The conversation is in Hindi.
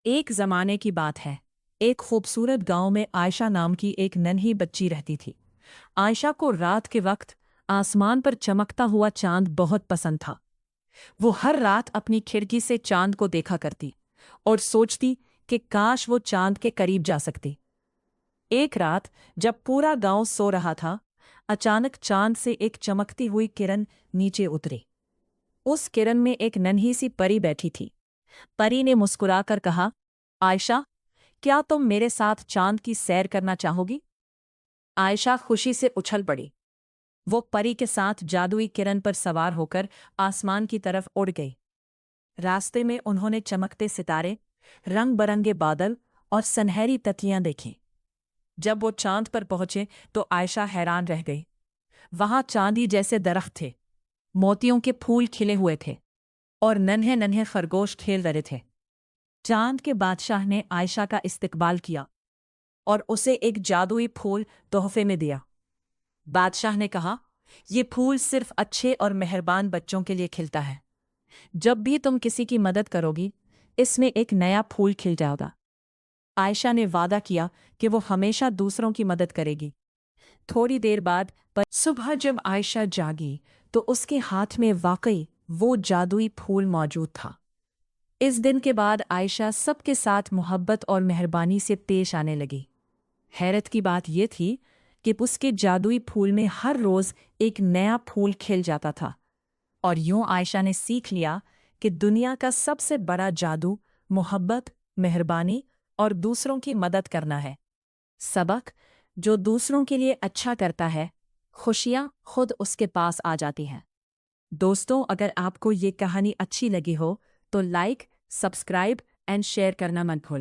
एक जमाने की बात है। एक खूबसूरत गांव में आयशा नाम की एक नन्ही बच्ची रहती थी। आयशा को रात के वक्त आसमान पर चमकता हुआ चांद बहुत पसंद था। वो हर रात अपनी खिड़की से चांद को देखा करती और सोचती कि काश वो चांद के करीब जा सकती। एक रात जब पूरा गांव सो रहा था, अचानक चांद से एक चमकती हुई किरण नीचे उतरी। उस किरण में एक नन्ही सी परी बैठी थी। परी ने मुस्कुराकर कहा, आयशा, क्या तुम मेरे साथ चांद की सैर करना चाहोगी? आयशा खुशी से उछल पड़ी। वो परी के साथ जादुई किरण पर सवार होकर आसमान की तरफ उड़ गई। रास्ते में उन्होंने चमकते सितारे, रंग बरंगे बादल और सनहरी ततियां देखीं। जब वो चांद पर पहुंचे तो आयशा हैरान रह गई। वहां चांदी जैसे दरख्त थे, मोतियों के फूल खिले हुए थे और नन्हे नन्हे खरगोश खेल रहे थे। चांद के बादशाह ने आयशा का इस्तकबाल किया और उसे एक जादुई फूल तोहफे में दिया। बादशाह ने कहा, ये फूल सिर्फ अच्छे और मेहरबान बच्चों के लिए खिलता है। जब भी तुम किसी की मदद करोगी, इसमें एक नया फूल खिल जाएगा। आयशा ने वादा किया कि वो हमेशा दूसरों की मदद करेगी। थोड़ी देर बाद सुबह जब आयशा जागी तो उसके हाथ में वाकई वो जादुई फूल मौजूद था। इस दिन के बाद आयशा सबके साथ मोहब्बत और मेहरबानी से पेश आने लगी। हैरत की बात यह थी कि उसके जादुई फूल में हर रोज एक नया फूल खिल जाता था। और यूं आयशा ने सीख लिया कि दुनिया का सबसे बड़ा जादू मोहब्बत, मेहरबानी और दूसरों की मदद करना है। सबक: जो दूसरों के लिए अच्छा करता है, खुशियां खुद उसके पास आ जाती हैं। दोस्तों, अगर आपको ये कहानी अच्छी लगी हो तो लाइक, सब्सक्राइब एंड शेयर करना मत भूलें।